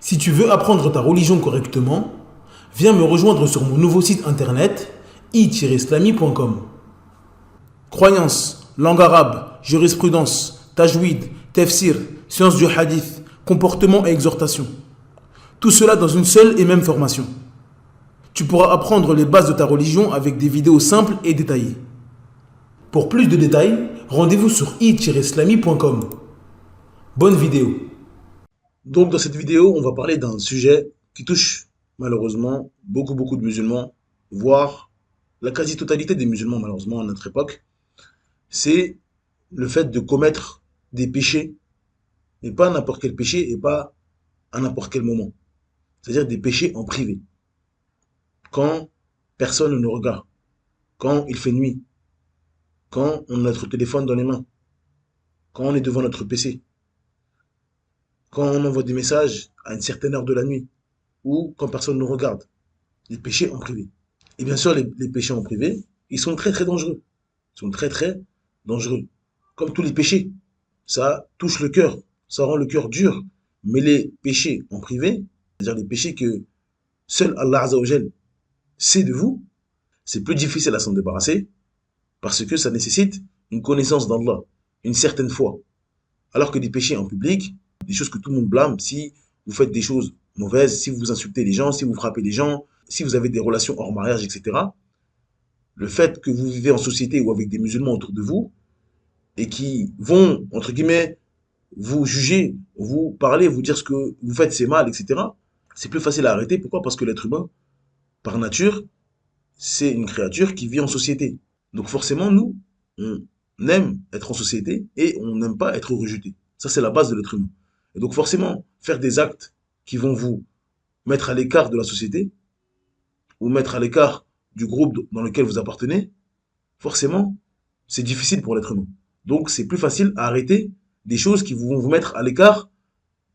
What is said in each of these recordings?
Si tu veux apprendre ta religion correctement, viens me rejoindre sur mon nouveau site internet i-islami.com. Croyances, langue arabe, jurisprudence, tajwid, tafsir, sciences du hadith, comportement et exhortation. Tout cela dans une seule et même formation. Tu pourras apprendre les bases de ta religion avec des vidéos simples et détaillées. Pour plus de détails, rendez-vous sur i-islami.com. Bonne vidéo. Donc dans cette vidéo, on va parler d'un sujet qui touche malheureusement beaucoup de musulmans, voire la quasi-totalité des musulmans malheureusement à notre époque. C'est le fait de commettre des péchés, et pas n'importe quel péché, et pas à n'importe quel moment. C'est-à-dire des péchés en privé. Quand personne ne nous regarde, quand il fait nuit, quand on a notre téléphone dans les mains, quand on est devant notre PC, quand on envoie des messages à une certaine heure de la nuit, ou quand personne ne nous regarde. Les péchés en privé. Et bien sûr, les péchés en privé, ils sont très dangereux. Ils sont très dangereux. Comme tous les péchés, ça touche le cœur, ça rend le cœur dur. Mais les péchés en privé, c'est-à-dire les péchés que seul Allah Azzawajal sait de vous, c'est plus difficile à s'en débarrasser parce que ça nécessite une connaissance d'Allah, une certaine foi. Alors que des péchés en public, des choses que tout le monde blâme, si vous faites des choses mauvaises, si vous insultez les gens, si vous frappez les gens, si vous avez des relations hors mariage, etc. Le fait que vous vivez en société ou avec des musulmans autour de vous et qui vont, entre guillemets, vous juger, vous parler, vous dire ce que vous faites c'est mal, etc. C'est plus facile à arrêter. Pourquoi? Parce que l'être humain, par nature, c'est une créature qui vit en société. Donc forcément, nous, on aime être en société et on n'aime pas être rejeté. Ça, c'est la base de l'être humain. Et donc forcément, faire des actes qui vont vous mettre à l'écart de la société, ou mettre à l'écart du groupe dans lequel vous appartenez, forcément, c'est difficile pour l'être humain. Donc c'est plus facile à arrêter des choses qui vont vous mettre à l'écart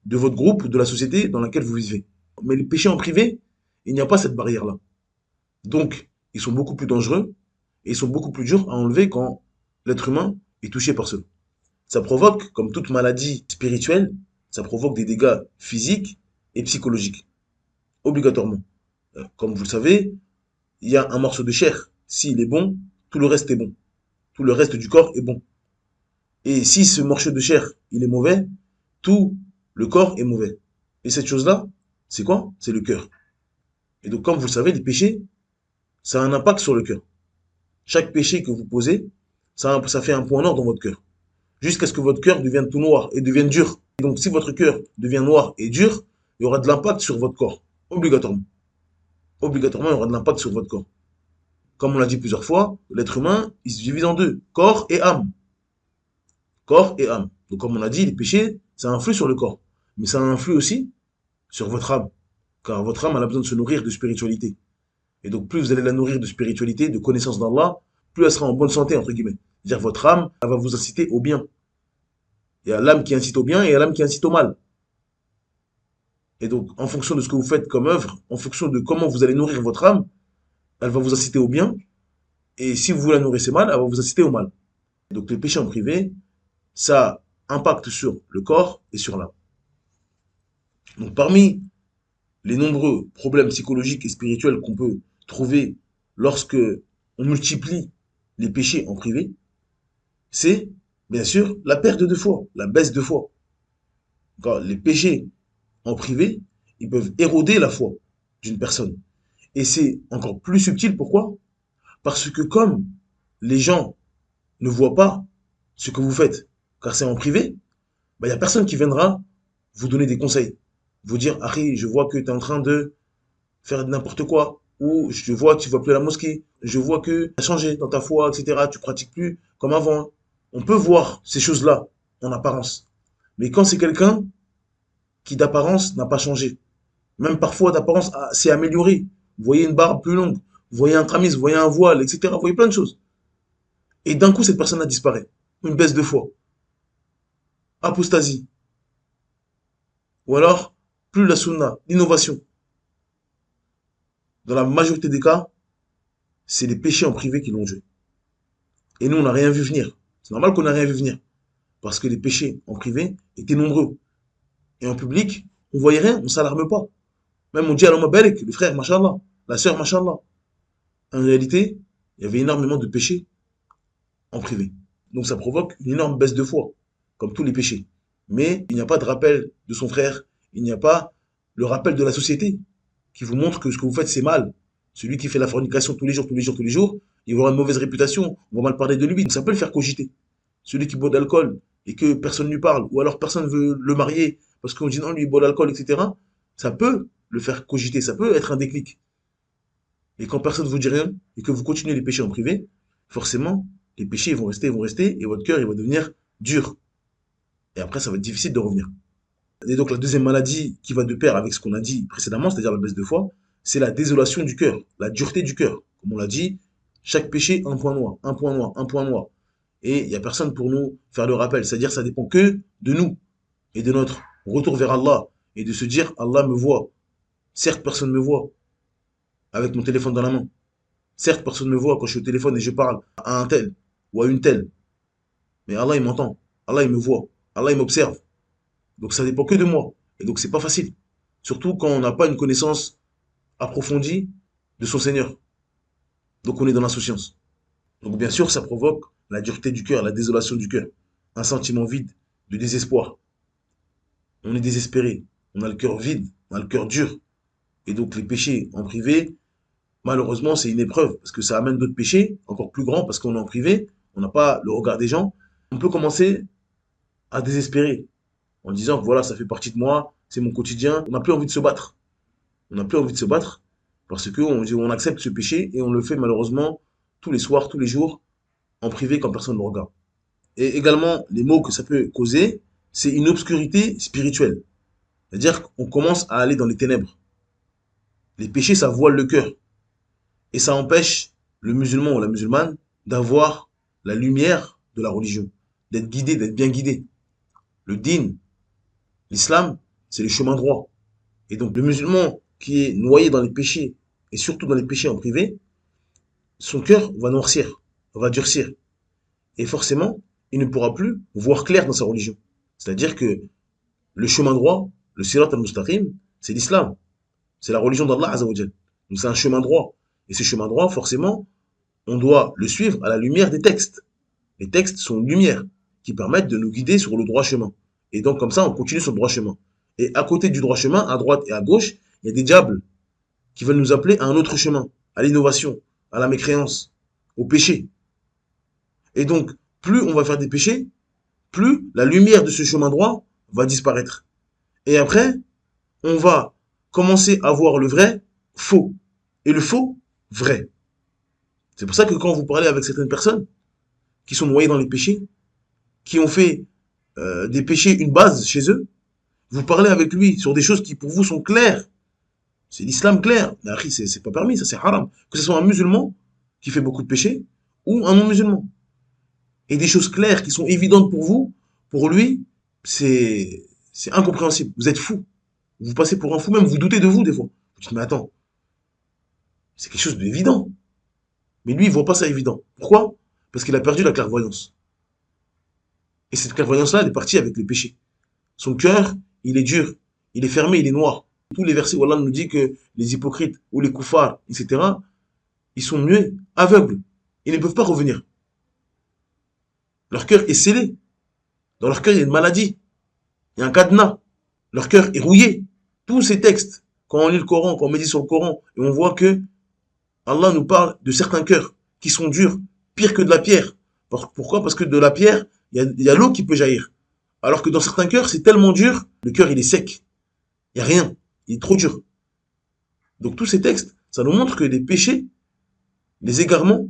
de votre groupe ou de la société dans laquelle vous vivez. Mais les péchés en privé, il n'y a pas cette barrière-là. Donc, ils sont beaucoup plus dangereux et ils sont beaucoup plus durs à enlever quand l'être humain est touché par cela. Ça provoque, comme toute maladie spirituelle, ça provoque des dégâts physiques et psychologiques, obligatoirement. Comme vous le savez, il y a un morceau de chair. S'il est bon, tout le reste est bon. Tout le reste du corps est bon. Et si ce morceau de chair, il est mauvais, tout le corps est mauvais. Et cette chose-là, c'est quoi? C'est le cœur. Et donc, comme vous le savez, les péchés, ça a un impact sur le cœur. Chaque péché que vous posez, ça fait un point noir dans votre cœur. Jusqu'à ce que votre cœur devienne tout noir et devienne dur. Et donc, si votre cœur devient noir et dur, il y aura de l'impact sur votre corps. Obligatoirement. Obligatoirement, il y aura de l'impact sur votre corps. Comme on l'a dit plusieurs fois, l'être humain, il se divise en deux, corps et âme. Corps et âme. Donc comme on a dit, les péchés, ça influe sur le corps. Mais ça influe aussi sur votre âme. Car votre âme, elle a besoin de se nourrir de spiritualité. Et donc plus vous allez la nourrir de spiritualité, de connaissance d'Allah, plus elle sera en bonne santé, entre guillemets. C'est-à-dire votre âme, elle va vous inciter au bien. Il y a l'âme qui incite au bien et il y a l'âme qui incite au mal. Et donc, en fonction de ce que vous faites comme œuvre, en fonction de comment vous allez nourrir votre âme, elle va vous inciter au bien. Et si vous la nourrissez mal, elle va vous inciter au mal. Donc les péchés en privé, ça impacte sur le corps et sur l'âme. Donc parmi les nombreux problèmes psychologiques et spirituels qu'on peut trouver lorsque on multiplie les péchés en privé, c'est bien sûr la perte de foi, la baisse de foi. Car les péchés en privé, ils peuvent éroder la foi d'une personne. Et c'est encore plus subtil, pourquoi? Parce que comme les gens ne voient pas ce que vous faites, car c'est en privé, il n'y a personne qui viendra vous donner des conseils. Vous dire, Harry, je vois que tu es en train de faire n'importe quoi. Ou je vois que tu ne vas plus à la mosquée. Je vois que tu as changé dans ta foi, etc. Tu pratiques plus comme avant. On peut voir ces choses-là en apparence. Mais quand c'est quelqu'un qui d'apparence n'a pas changé, même parfois d'apparence s'est amélioré, vous voyez une barbe plus longue, vous voyez un camis, vous voyez un voile, etc. Vous voyez plein de choses. Et d'un coup, cette personne-là disparaît. Une baisse de foi. Apostasie. Ou alors, plus la sunna, l'innovation. Dans la majorité des cas, c'est les péchés en privé qui l'ont joué. Et nous, on n'a rien vu venir. C'est normal qu'on n'a rien vu venir. Parce que les péchés en privé étaient nombreux. Et en public, on voyait rien, on s'alarme pas. Même on dit Allahumma barik, le frère, machallah, la sœur, machallah. En réalité, il y avait énormément de péchés en privé. Donc ça provoque une énorme baisse de foi, comme tous les péchés. Mais il n'y a pas de rappel de son frère, il n'y a pas le rappel de la société qui vous montre que ce que vous faites c'est mal. Celui qui fait la fornication tous les jours, tous les jours, tous les jours, il va avoir une mauvaise réputation, on va mal parler de lui, ça peut le faire cogiter. Celui qui boit d'alcool et que personne ne lui parle, ou alors personne ne veut le marier parce qu'on dit non, lui il boit d'alcool, etc. Ça peut le faire cogiter, ça peut être un déclic. Et quand personne ne vous dit rien et que vous continuez les péchés en privé, forcément, les péchés ils vont rester, et votre cœur il va devenir dur. Et après, ça va être difficile de revenir. Et donc la deuxième maladie qui va de pair avec ce qu'on a dit précédemment, c'est-à-dire la baisse de foi, c'est la désolation du cœur, la dureté du cœur. Comme on l'a dit, chaque péché, un point noir, un point noir, un point noir. Et il n'y a personne pour nous faire le rappel. C'est-à-dire que ça dépend que de nous et de notre retour vers Allah. Et de se dire, Allah me voit. Certes, personne ne me voit avec mon téléphone dans la main. Certes, personne ne me voit quand je suis au téléphone et je parle à un tel ou à une telle. Mais Allah, il m'entend. Allah, il me voit. Allah, il m'observe. Donc ça dépend que de moi. Et donc c'est pas facile. Surtout quand on n'a pas une connaissance approfondie de son Seigneur. Donc on est dans l'insouciance. Donc bien sûr, ça provoque la dureté du cœur, la désolation du cœur. Un sentiment vide, de désespoir. On est désespéré. On a le cœur vide, on a le cœur dur. Et donc les péchés en privé, malheureusement, c'est une épreuve. Parce que ça amène d'autres péchés, encore plus grands, parce qu'on est en privé, on n'a pas le regard des gens. On peut commencer à désespérer en disant que voilà, ça fait partie de moi, c'est mon quotidien. On n'a plus envie de se battre. On n'a plus envie de se battre parce qu'on accepte ce péché et on le fait malheureusement tous les soirs, tous les jours, en privé quand personne ne le regarde. Et également, les maux que ça peut causer, c'est une obscurité spirituelle. C'est-à-dire qu'on commence à aller dans les ténèbres. Les péchés, ça voile le cœur. Et ça empêche le musulman ou la musulmane d'avoir la lumière de la religion, d'être guidé, d'être bien guidé. Le din, l'islam, c'est le chemin droit. Et donc le musulman qui est noyé dans les péchés, et surtout dans les péchés en privé, son cœur va noircir, va durcir. Et forcément, il ne pourra plus voir clair dans sa religion. C'est-à-dire que le chemin droit, le sirat al-mustaqim, c'est l'islam. C'est la religion d'Allah Azzawajal. Donc c'est un chemin droit. Et ce chemin droit, forcément, on doit le suivre à la lumière des textes. Les textes sont une lumière qui permettent de nous guider sur le droit chemin. Et donc comme ça, on continue sur le droit chemin. Et à côté du droit chemin, à droite et à gauche, il y a des diables qui veulent nous appeler à un autre chemin, à l'innovation, à la mécréance, au péché. Et donc, plus on va faire des péchés, plus la lumière de ce chemin droit va disparaître. Et après, on va commencer à voir le vrai faux et le faux vrai. C'est pour ça que quand vous parlez avec certaines personnes qui sont noyées dans les péchés, qui ont fait des péchés une base chez eux, vous parlez avec lui sur des choses qui pour vous sont claires. C'est l'islam clair. Mais c'est pas permis, ça c'est haram. Que ce soit un musulman qui fait beaucoup de péchés ou un non-musulman. Et des choses claires qui sont évidentes pour vous, pour lui, c'est incompréhensible. Vous êtes fou. Vous passez pour un fou, même vous doutez de vous des fois. Vous dites, mais attends, c'est quelque chose d'évident. Mais lui, il voit pas ça évident. Pourquoi? Parce qu'il a perdu la clairvoyance. Et cette clairvoyance-là, elle est partie avec les péchés. Son cœur, il est dur, il est fermé, il est noir. Tous les versets où Allah nous dit que les hypocrites ou les koufars, etc., ils sont muets, aveugles. Ils ne peuvent pas revenir. Leur cœur est scellé. Dans leur cœur, il y a une maladie. Il y a un cadenas. Leur cœur est rouillé. Tous ces textes, quand on lit le Coran, quand on médite sur le Coran, et on voit que Allah nous parle de certains cœurs qui sont durs, pire que de la pierre. Pourquoi? Parce que de la pierre, il y a l'eau qui peut jaillir. Alors que dans certains cœurs, c'est tellement dur, le cœur il est sec. Il n'y a rien. Il est trop dur. Donc tous ces textes, ça nous montre que les péchés, les égarements,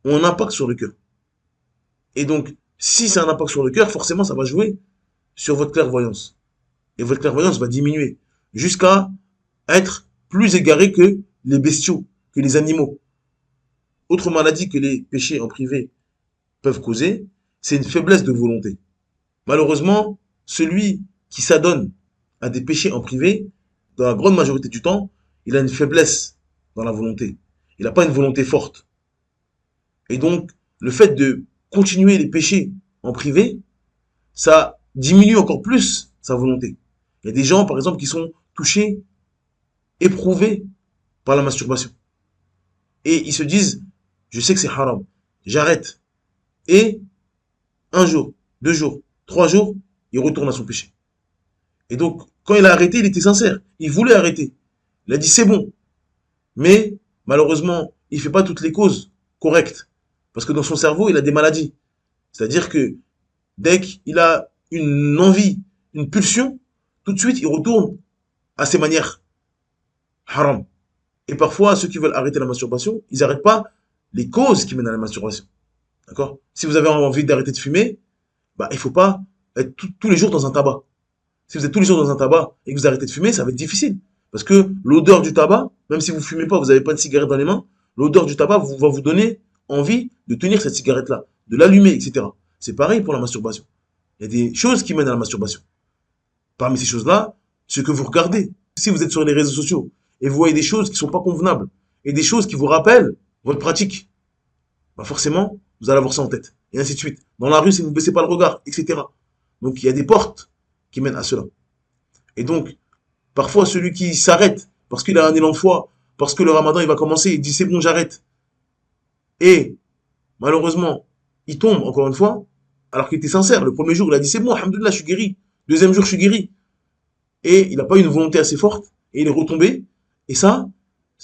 ont un impact sur le cœur. Et donc, si c'est un impact sur le cœur, forcément, ça va jouer sur votre clairvoyance. Et votre clairvoyance va diminuer jusqu'à être plus égaré que les bestiaux, que les animaux. Autre maladie que les péchés en privé peuvent causer, c'est une faiblesse de volonté. Malheureusement, celui qui s'adonne à des péchés en privé, dans la grande majorité du temps, il a une faiblesse dans la volonté. Il n'a pas une volonté forte. Et donc, le fait de continuer les péchés en privé, ça diminue encore plus sa volonté. Il y a des gens, par exemple, qui sont touchés, éprouvés par la masturbation. Et ils se disent, je sais que c'est haram, j'arrête. Et un jour, 2 jours, 3 jours, il retourne à son péché. Et donc, quand il a arrêté, il était sincère. Il voulait arrêter. Il a dit, c'est bon. Mais, malheureusement, il ne fait pas toutes les causes correctes. Parce que dans son cerveau, il a des maladies. C'est-à-dire que dès qu'il a une envie, une pulsion, tout de suite, il retourne à ses manières haram. Et parfois, ceux qui veulent arrêter la masturbation, ils n'arrêtent pas les causes qui mènent à la masturbation. D'accord? Si vous avez envie d'arrêter de fumer, bah, il ne faut pas être tous les jours dans un tabac. Si vous êtes tous les jours dans un tabac et que vous arrêtez de fumer, ça va être difficile. Parce que l'odeur du tabac, même si vous ne fumez pas, vous n'avez pas de cigarette dans les mains, l'odeur du tabac va vous donner envie de tenir cette cigarette-là, de l'allumer, etc. C'est pareil pour la masturbation. Il y a des choses qui mènent à la masturbation. Parmi ces choses-là, ce que vous regardez. Si vous êtes sur les réseaux sociaux et vous voyez des choses qui ne sont pas convenables et des choses qui vous rappellent votre pratique, bah forcément, vous allez avoir ça en tête. Et ainsi de suite. Dans la rue, si vous ne baissez pas le regard, etc. Donc, il y a des portes qui mènent à cela. Et donc, parfois, celui qui s'arrête parce qu'il a un élan de foi, parce que le ramadan, il va commencer, il dit c'est bon, j'arrête. Et, malheureusement, il tombe, encore une fois, alors qu'il était sincère. Le premier jour, il a dit c'est bon, alhamdoulilah, je suis guéri. Deuxième jour, je suis guéri. Et il n'a pas eu une volonté assez forte, et il est retombé. Et ça,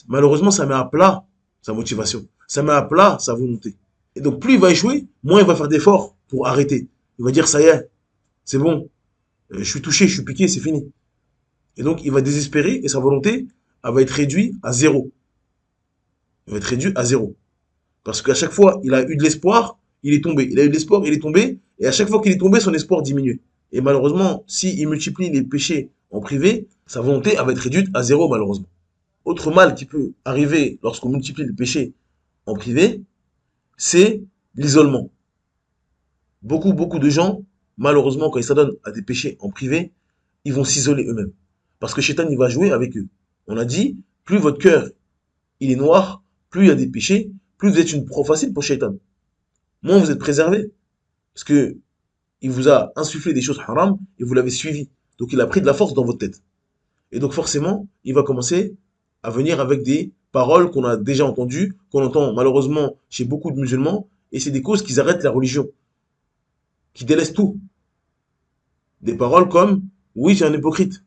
malheureusement, ça met à plat sa motivation. Ça met à plat sa volonté. Et donc, plus il va échouer, moins il va faire d'efforts pour arrêter. Il va dire, ça y est, c'est bon, je suis touché, je suis piqué, c'est fini. Et donc, il va désespérer et sa volonté, elle va être réduite à zéro. Elle va être réduite à zéro. Parce qu'à chaque fois, il a eu de l'espoir, il est tombé. Il a eu de l'espoir, il est tombé. Et à chaque fois qu'il est tombé, son espoir diminuait. Et malheureusement, s'il multiplie les péchés en privé, sa volonté, elle va être réduite à zéro, malheureusement. Autre mal qui peut arriver lorsqu'on multiplie les péchés en privé, c'est l'isolement. Beaucoup de gens, malheureusement, quand ils s'adonnent à des péchés en privé, ils vont s'isoler eux-mêmes. Parce que Shaitan, il va jouer avec eux. On a dit, plus votre cœur, il est noir, plus il y a des péchés, plus vous êtes une proie facile pour Shaitan. Moins vous êtes préservé. Parce que il vous a insufflé des choses haram et vous l'avez suivi. Donc il a pris de la force dans votre tête. Et donc forcément, il va commencer à venir avec des paroles qu'on a déjà entendues, qu'on entend malheureusement chez beaucoup de musulmans, et c'est des causes qui arrêtent la religion, qui délaissent tout. Des paroles comme oui, tu es un hypocrite.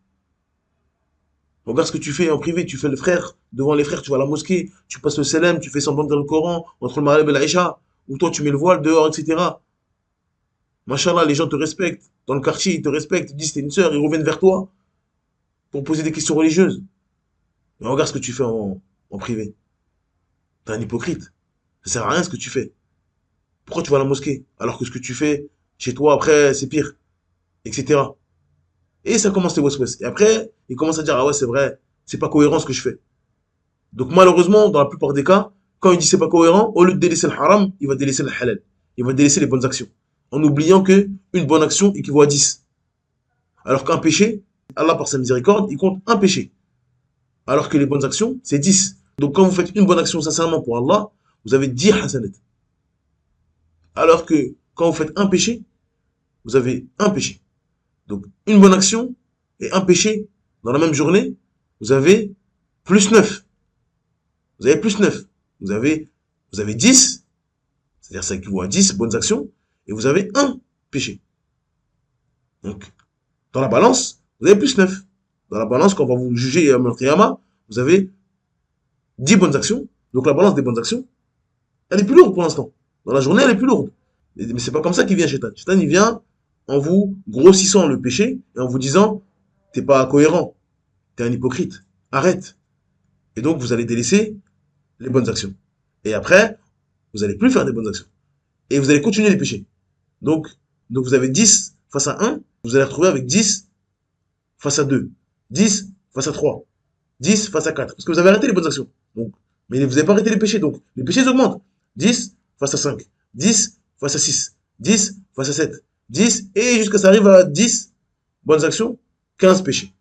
Regarde ce que tu fais en privé, tu fais le frère, devant les frères, tu vas à la mosquée, tu passes le salam, tu fais semblant dans le Coran, entre le Maghreb et l'Aïcha, ou toi tu mets le voile dehors, etc. Machallah, les gens te respectent. Dans le quartier, ils te respectent, ils disent t'es une sœur, ils reviennent vers toi pour poser des questions religieuses. Mais regarde ce que tu fais en privé. T'es un hypocrite. Ça sert à rien ce que tu fais. Pourquoi tu vas à la mosquée alors que ce que tu fais chez toi après c'est pire, etc. Et ça commence les west. Et après, il commence à dire ah ouais c'est vrai, c'est pas cohérent ce que je fais. Donc malheureusement, dans la plupart des cas, quand il dit c'est pas cohérent, au lieu de délaisser le haram, il va délaisser le halal. Il va délaisser les bonnes actions. En oubliant que une bonne action équivaut à 10. Alors qu'un péché, Allah par sa miséricorde, il compte un péché. Alors que les bonnes actions, c'est 10. Donc quand vous faites une bonne action sincèrement pour Allah, vous avez 10 hasanat. Alors que quand vous faites un péché, vous avez un péché. Donc une bonne action et un péché dans la même journée, vous avez plus 9. Vous avez plus 9. Vous avez 10, c'est-à-dire ça équivaut à 10 bonnes actions, et vous avez un péché. Donc, dans la balance, vous avez plus 9. Dans la balance, quand on va vous juger à Al-Qiyamah, vous avez 10 bonnes actions. Donc la balance des bonnes actions, elle est plus lourde pour l'instant. Dans la journée, elle est plus lourde. Mais c'est pas comme ça qu'il vient Shaitan. Shaitan, il vient en vous grossissant le péché et en vous disant, t'es pas cohérent, t'es un hypocrite, arrête. Et donc, vous allez délaisser les bonnes actions. Et après, vous allez plus faire des bonnes actions. Et vous allez continuer les péchés. Donc vous avez 10 face à 1, vous allez retrouver avec 10 face à 2, 10 face à 3, 10 face à 4. Parce que vous avez arrêté les bonnes actions. Donc, mais vous n'avez pas arrêté les péchés. Donc, les péchés augmentent. 10 face à 5, 10 face à 6, 10 face à 7, 10, et jusqu'à ça arrive à 10 bonnes actions, 15 péchés.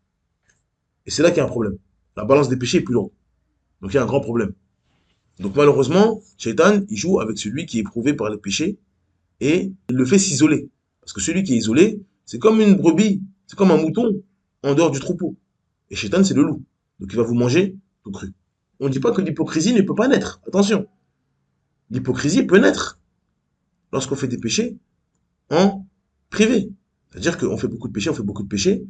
Et c'est là qu'il y a un problème. La balance des péchés est plus lourde. Donc, il y a un grand problème. Donc, malheureusement, Shaitan, il joue avec celui qui est éprouvé par les péchés et il le fait s'isoler. Parce que celui qui est isolé, c'est comme une brebis, c'est comme un mouton en dehors du troupeau. Et Shaitan, c'est le loup. Donc il va vous manger tout cru. On ne dit pas que l'hypocrisie ne peut pas naître. Attention. L'hypocrisie peut naître lorsqu'on fait des péchés en privé. C'est-à-dire qu'on fait beaucoup de péchés, on fait beaucoup de péchés,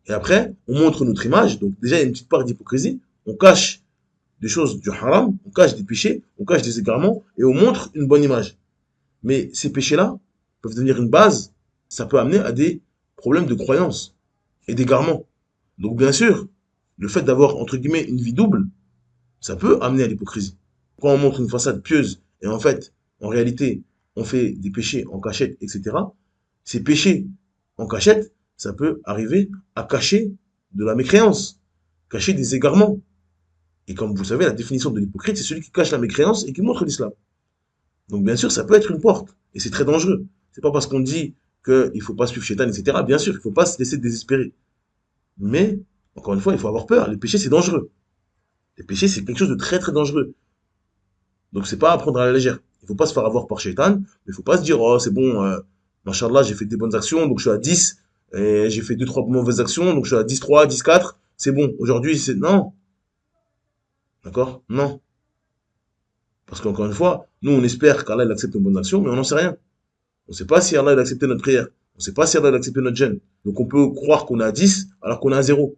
et après, on montre notre image. Donc déjà, il y a une petite part d'hypocrisie. On cache des choses du haram, on cache des péchés, on cache des égarements, et on montre une bonne image. Mais ces péchés-là peuvent devenir une base, ça peut amener à des problèmes de croyance et d'égarement. Donc bien sûr, le fait d'avoir, entre guillemets, une vie double, ça peut amener à l'hypocrisie. Quand on montre une façade pieuse, et en fait, en réalité, on fait des péchés en cachette, etc., ces péchés en cachette, ça peut arriver à cacher de la mécréance, cacher des égarements. Et comme vous le savez, la définition de l'hypocrite, c'est celui qui cache la mécréance et qui montre l'islam. Donc bien sûr, ça peut être une porte, et c'est très dangereux. C'est pas parce qu'on dit qu'il ne faut pas suivre Shaitan, etc. Bien sûr, il ne faut pas se laisser désespérer. Mais, encore une fois, il faut avoir peur. Les péchés, c'est dangereux. Les péchés, c'est quelque chose de très très dangereux. Donc c'est pas à prendre à la légère. Il ne faut pas se faire avoir par Shaitan, mais il ne faut pas se dire, oh c'est bon, machallah, j'ai fait des bonnes actions, donc je suis à 10, et j'ai fait 2-3 mauvaises actions, donc je suis à 10-3, 10-4, c'est bon. Aujourd'hui, c'est... Non. D'accord? Non. Parce qu'encore une fois, nous on espère qu'Allah il accepte nos bonnes actions, mais on n'en sait rien. On ne sait pas si Allah il a accepté notre prière. On ne sait pas si Allah il a accepté notre jeûne. Donc on peut croire qu'on est à 10 alors qu'on est à 0.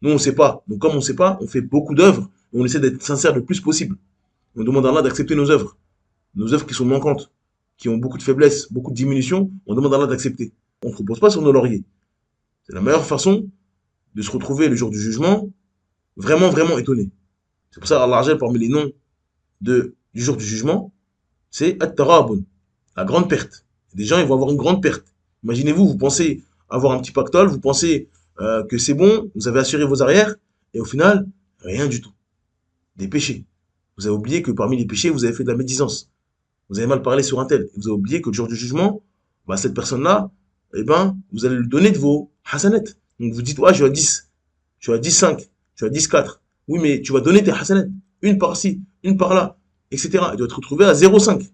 Nous on ne sait pas. Donc comme on ne sait pas, on fait beaucoup d'œuvres et on essaie d'être sincère le plus possible. On demande à Allah d'accepter nos œuvres qui sont manquantes, qui ont beaucoup de faiblesses, beaucoup de diminutions, on demande à Allah d'accepter. On ne se repose pas sur nos lauriers. C'est la meilleure façon de se retrouver le jour du jugement vraiment, vraiment étonné. C'est pour ça qu'Allah, parmi les noms du jour du jugement, c'est At-Tarabun, la grande perte. Des gens, ils vont avoir une grande perte. Imaginez-vous, vous pensez avoir un petit pactole, vous pensez que c'est bon, vous avez assuré vos arrières, et au final, rien du tout. Des péchés. Vous avez oublié que parmi les péchés, vous avez fait de la médisance. Vous avez mal parlé sur un tel. Vous avez oublié que le jour du jugement, bah, cette personne-là, eh ben, vous allez lui donner de vos hasanets. Donc vous dites, ouais, je suis à 10, je suis à 10,5, je suis à 10,4. Oui, mais tu vas donner tes hasanets. Une par-ci, une par-là, etc. Et tu vas te retrouver à 0,5.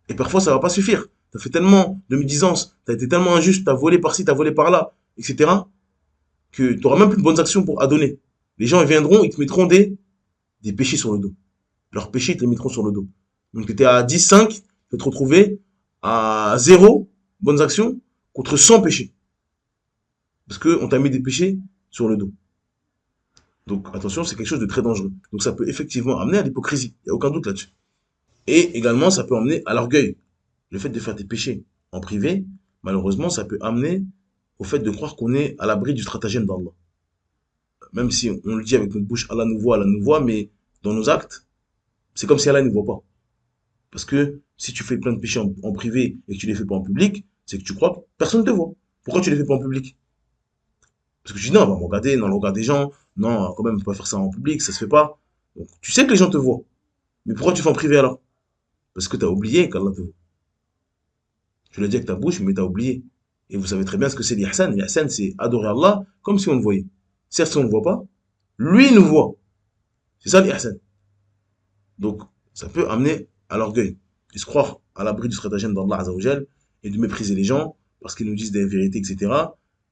Et parfois, ça va pas suffire. Tu as fait tellement de médisance, tu as été tellement injuste, tu as volé par-ci, tu as volé par-là, etc. que tu n'auras même plus de bonnes actions à donner. Les gens ils viendront, ils te mettront des péchés sur le dos. Leurs péchés, ils te les mettront sur le dos. Donc tu étais à 10,5, tu vas te retrouver à 0 bonnes actions contre 100 péchés. Parce qu'on t'a mis des péchés sur le dos. Donc attention, c'est quelque chose de très dangereux. Donc ça peut effectivement amener à l'hypocrisie. Il n'y a aucun doute là-dessus. Et également, ça peut amener à l'orgueil. Le fait de faire des péchés en privé, malheureusement, ça peut amener au fait de croire qu'on est à l'abri du stratagème d'Allah. Même si on le dit avec notre bouche, Allah nous voit, mais dans nos actes, c'est comme si Allah ne nous voit pas. Parce que si tu fais plein de péchés en privé et que tu les fais pas en public, c'est que tu crois que personne ne te voit. Pourquoi tu les fais pas en public? Parce que tu dis non, on va me regarder, non, le regard des gens, non, quand même, on peut pas faire ça en public, ça se fait pas. Donc, tu sais que les gens te voient. Mais pourquoi tu fais en privé alors? Parce que tu as oublié qu'Allah te voit. Tu l'as dit avec ta bouche, mais tu as oublié. Et vous savez très bien ce que c'est l'ihsan. L'ihsan, c'est adorer Allah comme si on le voyait. Certes, si on ne le voit pas, lui nous voit. C'est ça l'ihsan. Donc, ça peut amener à l'orgueil. Et se croire à l'abri du stratagème d'Allah Azzawajal et de mépriser les gens parce qu'ils nous disent des vérités, etc.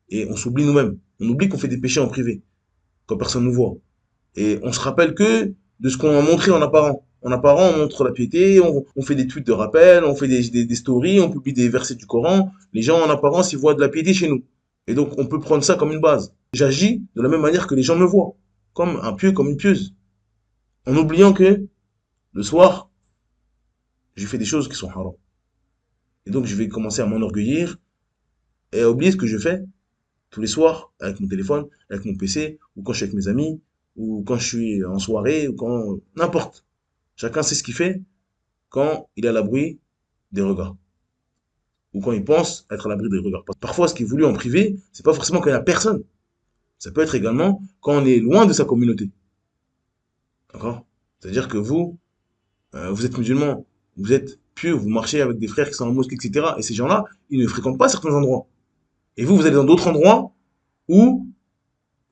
Et on s'oublie nous-mêmes. On oublie qu'on fait des péchés en privé, quand personne nous voit. Et on se rappelle que de ce qu'on a montré en apparent. En apparent, on montre la piété, on fait des tweets de rappel, on fait des stories, on publie des versets du Coran. Les gens, en apparence, ils voient de la piété chez nous. Et donc, on peut prendre ça comme une base. J'agis de la même manière que les gens me voient. Comme un pieux, comme une pieuse. En oubliant que, le soir, je fais des choses qui sont haram. Et donc, je vais commencer à m'enorgueillir et à oublier ce que je fais tous les soirs avec mon téléphone, avec mon PC, ou quand je suis avec mes amis, ou quand je suis en soirée, ou quand... N'importe. Chacun sait ce qu'il fait quand il est à l'abri des regards. Ou quand il pense être à l'abri des regards. Parfois, ce qui est voulu en privé, c'est pas forcément quand il n'y a personne. Ça peut être également quand on est loin de sa communauté. D'accord? C'est-à-dire que vous êtes musulman, vous êtes pieux, vous marchez avec des frères qui sont en mosquée, etc. Et ces gens-là, ils ne fréquentent pas certains endroits. Et vous allez dans d'autres endroits où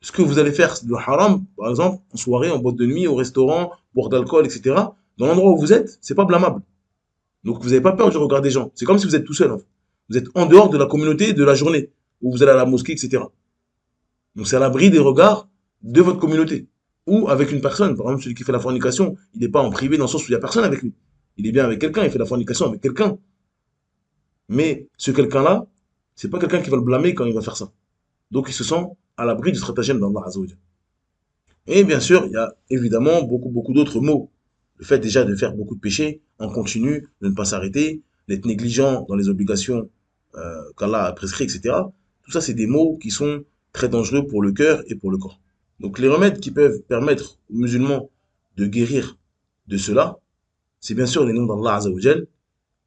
ce que vous allez faire, c'est le haram, par exemple, en soirée, en boîte de nuit, au restaurant, boire d'alcool, etc. Dans l'endroit où vous êtes, c'est pas blâmable. Donc vous n'avez pas peur du regard des gens. C'est comme si vous êtes tout seul, en fait. Vous êtes en dehors de la communauté de la journée. ou vous allez à la mosquée, etc. Donc c'est à l'abri des regards de votre communauté. Ou avec une personne. Par exemple, celui qui fait la fornication, il n'est pas en privé dans le sens où il n'y a personne avec lui. Il est bien avec quelqu'un, il fait la fornication avec quelqu'un. Mais ce quelqu'un-là, c'est pas quelqu'un qui va le blâmer quand il va faire ça. Donc il se sent à l'abri du stratagème d'Allah Azza wa Jal. Et bien sûr, il y a évidemment beaucoup d'autres mots. Le fait déjà de faire beaucoup de péchés en continu, de ne pas s'arrêter, d'être négligent dans les obligations qu'Allah a prescrites, etc. Tout ça, c'est des mots qui sont très dangereux pour le cœur et pour le corps. Donc les remèdes qui peuvent permettre aux musulmans de guérir de cela, c'est bien sûr les noms d'Allah Azza wa Jal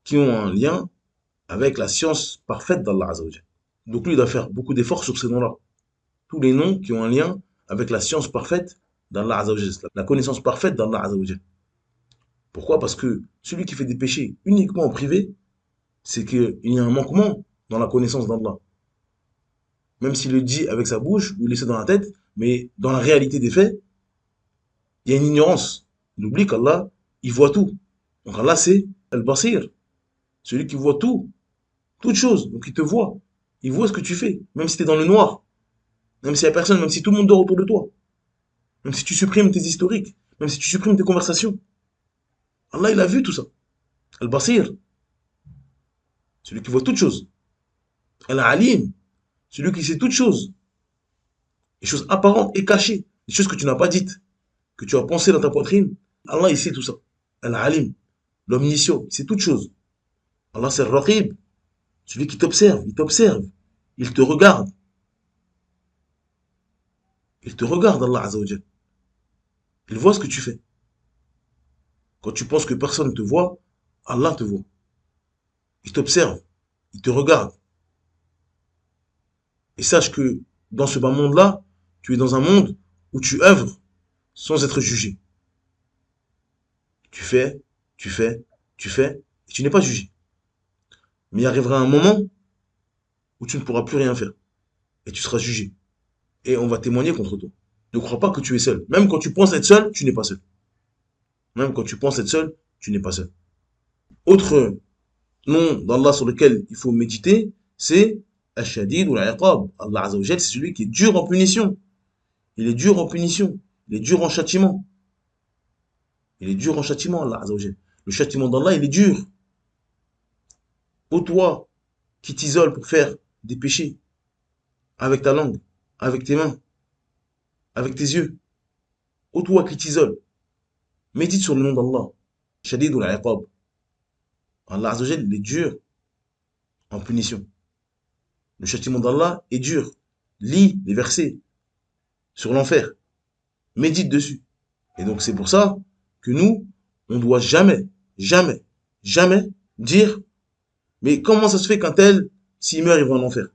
qui ont un lien avec la science parfaite d'Allah Azza wa Jal. Donc lui, il doit faire beaucoup d'efforts sur ces noms-là. Tous les noms qui ont un lien avec la science parfaite d'Allah Azza wa Jal, la connaissance parfaite d'Allah Azza wa Jal. Pourquoi? Parce que celui qui fait des péchés uniquement en privé, c'est qu'il y a un manquement dans la connaissance d'Allah. Même s'il le dit avec sa bouche ou il le sait dans la tête, mais dans la réalité des faits, il y a une ignorance. Il oublie qu'Allah, il voit tout. Donc Allah, c'est Al-Basir, celui qui voit tout, toute chose. Donc il te voit. Il voit ce que tu fais, même si tu es dans le noir, même s'il n'y a personne, même si tout le monde dort autour de toi, même si tu supprimes tes historiques, même si tu supprimes tes conversations. Allah, il a vu tout ça. Al-Basir, celui qui voit toutes choses. Al-Alim, celui qui sait toutes choses. Les choses apparentes et cachées. Les choses que tu n'as pas dites, que tu as pensées dans ta poitrine. Allah, il sait tout ça. Al-Alim, l'omniscient, il sait toutes choses. Allah, c'est Al-Raqib, celui qui t'observe. Il t'observe. Il te regarde. Il te regarde, Allah Azza wa Jal. Il voit ce que tu fais. Quand tu penses que personne ne te voit, Allah te voit. Il t'observe. Il te regarde. Et sache que dans ce bas monde-là, tu es dans un monde où tu œuvres sans être jugé. Tu fais, tu fais, tu fais, et tu n'es pas jugé. Mais il arrivera un moment où tu ne pourras plus rien faire. Et tu seras jugé. Et on va témoigner contre toi. Ne crois pas que tu es seul. Même quand tu penses être seul, tu n'es pas seul. Même quand tu penses être seul, tu n'es pas seul. Autre nom d'Allah sur lequel il faut méditer, c'est Al-Shadid ou l'Iqab. Allah Azza wa Jal, c'est celui qui est dur en punition. Il est dur en punition. Il est dur en châtiment. Il est dur en châtiment, Allah Azza wa Jal. Le châtiment d'Allah, il est dur. Ô toi qui t'isoles pour faire des péchés, avec ta langue, avec tes mains, avec tes yeux. Ô toi qui t'isole, médite sur le nom d'Allah. Shadid ou l'Iqab. Allah Azza wa Jal, il est dur en punition. Le châtiment d'Allah est dur. Lis les versets sur l'enfer. Médite dessus. Et donc c'est pour ça que nous, on ne doit jamais, jamais, jamais dire mais comment ça se fait qu'un tel, s'il meurt, il va en enfer?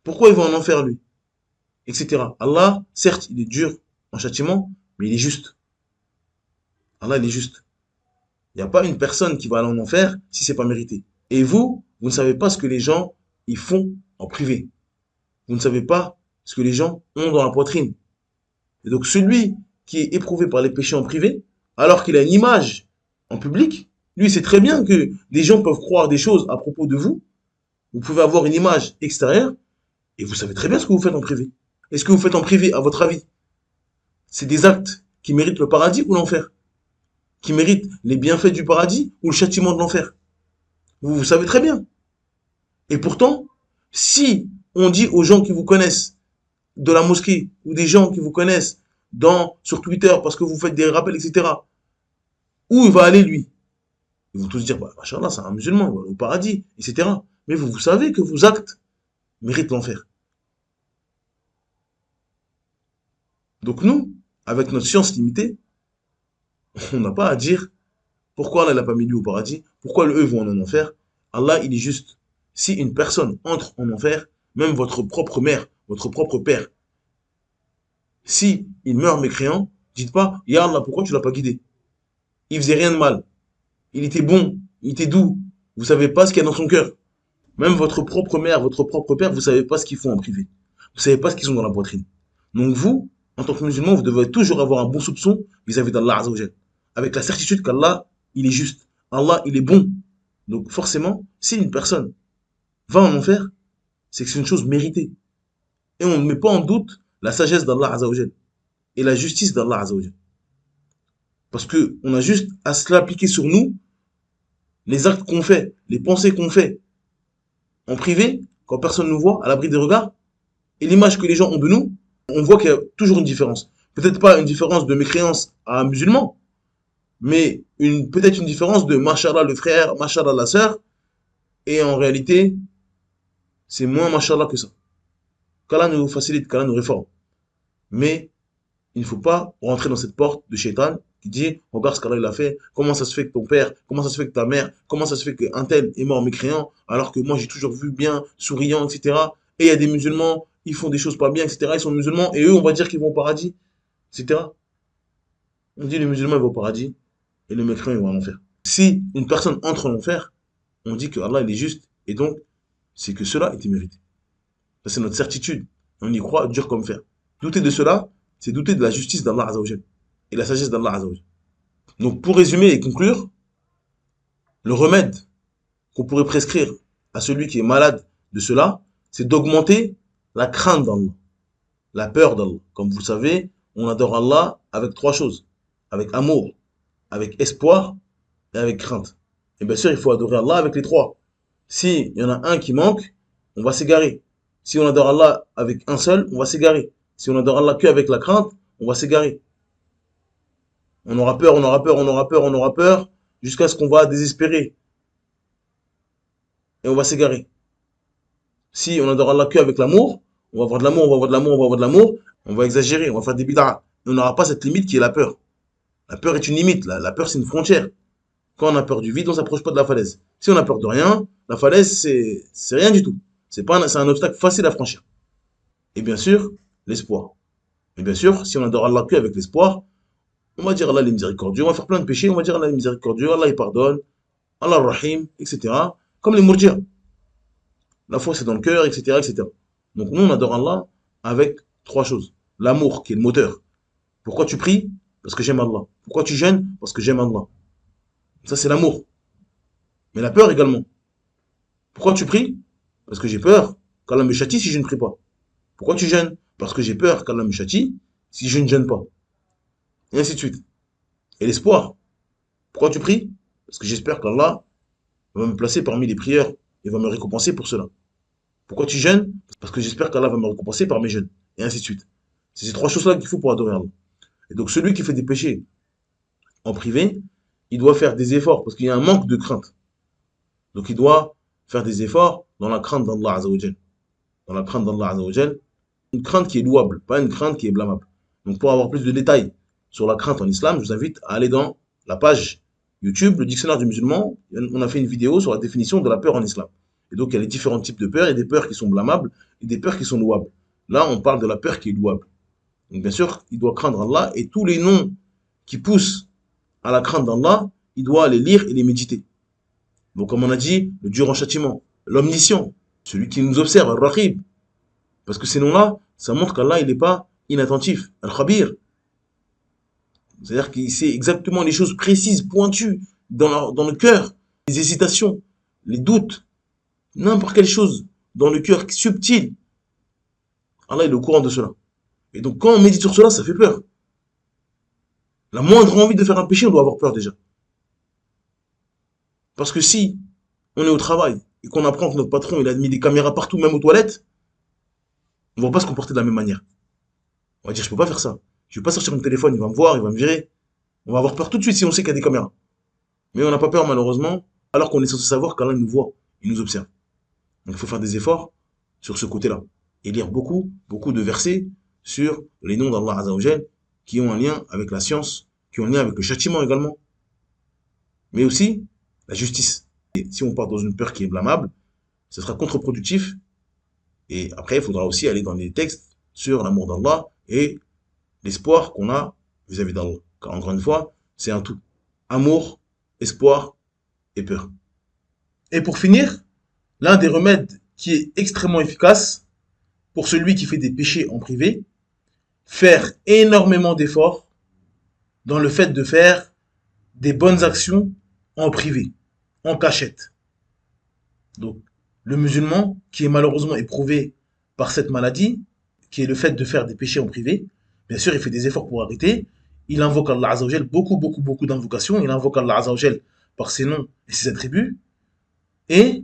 Pourquoi il va en enfer lui? Etc. Allah, certes, il est dur en châtiment, mais il est juste. Allah, il est juste. Il n'y a pas une personne qui va aller en enfer si c'est pas mérité. Et vous, vous ne savez pas ce que les gens ils font en privé. Vous ne savez pas ce que les gens ont dans la poitrine. Et donc celui qui est éprouvé par les péchés en privé, alors qu'il a une image en public, lui il sait très bien que des gens peuvent croire des choses à propos de vous. Vous pouvez avoir une image extérieure et vous savez très bien ce que vous faites en privé. Et ce que vous faites en privé, à votre avis, c'est des actes qui méritent le paradis ou l'enfer? Qui méritent les bienfaits du paradis ou le châtiment de l'enfer? Vous savez très bien. Et pourtant, si on dit aux gens qui vous connaissent de la mosquée ou des gens qui vous connaissent sur Twitter parce que vous faites des rappels, etc., où il va aller lui? Ils vont tous dire, bah, machallah, c'est un musulman, il va aller au paradis, etc. Mais vous savez que vos actes méritent l'enfer. Donc nous, avec notre science limitée, on n'a pas à dire pourquoi Allah n'a pas mis lui au paradis, pourquoi eux vont en enfer. Allah, il est juste. Si une personne entre en enfer, même votre propre mère, votre propre père, si il meurt mécréant, dites pas, Ya Allah, pourquoi tu l'as pas guidé? Il faisait rien de mal. Il était bon, il était doux. Vous savez pas ce qu'il y a dans son cœur. Même votre propre mère, votre propre père, vous savez pas ce qu'ils font en privé. Vous savez pas ce qu'ils ont dans la poitrine. Donc vous, en tant que musulman, vous devez toujours avoir un bon soupçon vis-à-vis d'Allah Azza wa Jal. Avec la certitude qu'Allah, il est juste. Allah, il est bon. Donc forcément, si une personne va en enfer, c'est que c'est une chose méritée. Et on ne met pas en doute la sagesse d'Allah Azzawajal et la justice d'Allah Azzawajal. Parce que on a juste à se l'appliquer sur nous, les actes qu'on fait, les pensées qu'on fait en privé, quand personne ne nous voit, à l'abri des regards, et l'image que les gens ont de nous, on voit qu'il y a toujours une différence. Peut-être pas une différence de mécréance à un musulman, mais peut-être une différence de Mashallah le frère, Mashallah la sœur, et en réalité, c'est moins Mashallah que ça. Qu'Allah nous facilite, qu'Allah nous réforme. Mais il ne faut pas rentrer dans cette porte de Shaitan qui dit regarde ce qu'Allah il a fait, comment ça se fait que ton père, comment ça se fait que ta mère, comment ça se fait qu'un tel est mort mécréant, alors que moi j'ai toujours vu bien, souriant, etc. Et il y a des musulmans, ils font des choses pas bien, etc. Ils sont musulmans et eux on va dire qu'ils vont au paradis, etc. On dit le musulman il va au paradis et le mécréant il va en enfer. Si une personne entre en enfer, on dit que Allah il est juste et donc c'est que cela était mérité. Ça, c'est notre certitude. On y croit dur comme fer. Douter de cela, c'est douter de la justice d'Allah Azzawajal et la sagesse d'Allah Azzawajal. Donc, pour résumer et conclure, le remède qu'on pourrait prescrire à celui qui est malade de cela, c'est d'augmenter la crainte d'Allah, la peur d'Allah. Comme vous le savez, on adore Allah avec trois choses. Avec amour, avec espoir et avec crainte. Et bien sûr, il faut adorer Allah avec les trois. S'il y en a un qui manque, on va s'égarer. Si on adore Allah avec un seul, on va s'égarer. Si on adore Allah que avec la crainte, on va s'égarer. On aura peur, on aura peur, on aura peur, on aura peur, jusqu'à ce qu'on va désespérer. Et on va s'égarer. Si on adore Allah que avec l'amour, on va avoir de l'amour, on va avoir de l'amour, on va avoir de l'amour, on va exagérer, on va faire des bid'ah. On n'aura pas cette limite qui est la peur. La peur est une limite, la peur c'est une frontière. Quand on a peur du vide, on ne s'approche pas de la falaise. Si on a peur de rien, la falaise c'est rien du tout. C'est un obstacle facile à franchir. Et bien sûr, l'espoir. Et bien sûr, si on adore Allah que avec l'espoir, on va dire Allah est miséricordieux, on va faire plein de péchés, on va dire Allah est miséricordieux, Allah il pardonne, Allah rahim, etc. Comme les Mourjias. La foi c'est dans le cœur, etc., etc. Donc nous on adore Allah avec trois choses. L'amour qui est le moteur. Pourquoi tu pries? Parce que j'aime Allah. Pourquoi tu jeûnes? Parce que j'aime Allah. Ça c'est l'amour. Mais la peur également. Pourquoi tu pries? Parce que j'ai peur qu'Allah me châtie si je ne prie pas. Pourquoi tu jeûnes? Parce que j'ai peur qu'Allah me châtie si je ne jeûne pas. Et ainsi de suite. Et l'espoir. Pourquoi tu pries? Parce que j'espère qu'Allah va me placer parmi les prières et va me récompenser pour cela. Pourquoi tu jeûnes? Parce que j'espère qu'Allah va me récompenser par mes jeûnes. Et ainsi de suite. C'est ces trois choses-là qu'il faut pour adorer Allah. Et donc celui qui fait des péchés en privé, il doit faire des efforts parce qu'il y a un manque de crainte. Donc il doit faire des efforts dans la crainte d'Allah Azzawajal. Dans la crainte d'Allah Azzawajal. Une crainte qui est louable, pas une crainte qui est blâmable. Donc pour avoir plus de détails sur la crainte en islam, je vous invite à aller dans la page YouTube, le dictionnaire du musulman. On a fait une vidéo sur la définition de la peur en islam. Et donc il y a les différents types de peurs, il y a des peurs qui sont blâmables et des peurs qui sont louables. Là, on parle de la peur qui est louable. Donc bien sûr, il doit craindre Allah et tous les noms qui poussent à la crainte d'Allah, il doit les lire et les méditer. Donc comme on a dit, le Dieu en châtiment, l'omniscient, celui qui nous observe, Al-Raqib. Parce que ces noms-là, ça montre qu'Allah, il n'est pas inattentif. Al-Khabir. C'est-à-dire qu'il sait exactement les choses précises, pointues, dans le cœur. Les hésitations, les doutes, n'importe quelle chose dans le cœur subtil. Allah, il est au courant de cela. Et donc quand on médite sur cela, ça fait peur. La moindre envie de faire un péché, on doit avoir peur déjà. Parce que si on est au travail et qu'on apprend que notre patron il a mis des caméras partout, même aux toilettes, on ne va pas se comporter de la même manière. On va dire, je peux pas faire ça. Je vais pas sortir mon téléphone, il va me voir, il va me virer. On va avoir peur tout de suite si on sait qu'il y a des caméras. Mais on n'a pas peur malheureusement, alors qu'on est censé savoir qu'Allah nous voit, il nous observe. Donc il faut faire des efforts sur ce côté-là. Et lire beaucoup, beaucoup de versets sur les noms d'Allah Azzawajal qui ont un lien avec la science, qui ont un lien avec le châtiment également. Mais aussi la justice. Et si on part dans une peur qui est blâmable, ce sera contre-productif. Et après, il faudra aussi aller dans les textes sur l'amour d'Allah et l'espoir qu'on a vis-à-vis d'Allah. Car encore une fois, c'est un tout. Amour, espoir et peur. Et pour finir, l'un des remèdes qui est extrêmement efficace pour celui qui fait des péchés en privé, faire énormément d'efforts dans le fait de faire des bonnes actions en privé, en cachette. Donc, Le musulman qui est malheureusement éprouvé par cette maladie, qui est le fait de faire des péchés en privé, bien sûr, il fait des efforts pour arrêter. Il invoque Allah Azzawajal, beaucoup d'invocations. Il invoque Allah Azzawajal par ses noms et ses attributs. Et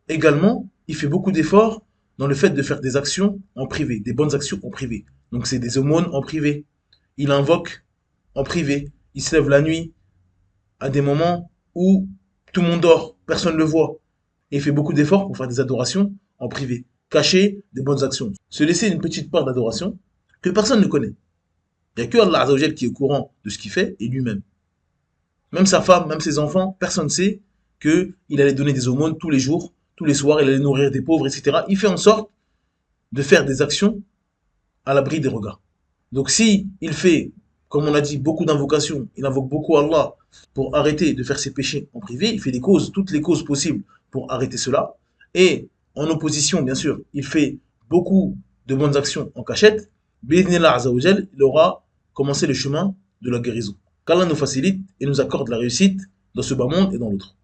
également, il fait beaucoup d'efforts dans le fait de faire des actions en privé, des bonnes actions en privé. Donc, c'est des aumônes en privé. Il invoque en privé. Il se lève la nuit à des moments où tout le monde dort, personne ne le voit. Et il fait beaucoup d'efforts pour faire des adorations en privé. Cacher des bonnes actions. Se laisser une petite part d'adoration que personne ne connaît. Il n'y a que Allah Azzawajal qui est au courant de ce qu'il fait et lui-même. Même sa femme, même ses enfants, personne ne sait qu'il allait donner des aumônes tous les jours, tous les soirs, il allait nourrir des pauvres, etc. Il fait en sorte de faire des actions à l'abri des regards. Donc si il fait, comme on a dit, beaucoup d'invocations, il invoque beaucoup Allah pour arrêter de faire ses péchés en privé, il fait des causes, toutes les causes possibles pour arrêter cela. Et en opposition, bien sûr, il fait beaucoup de bonnes actions en cachette. Bi'idhnillah Azzawajal, il aura commencé le chemin de la guérison. Qu'Allah nous facilite et nous accorde la réussite dans ce bas monde et dans l'autre.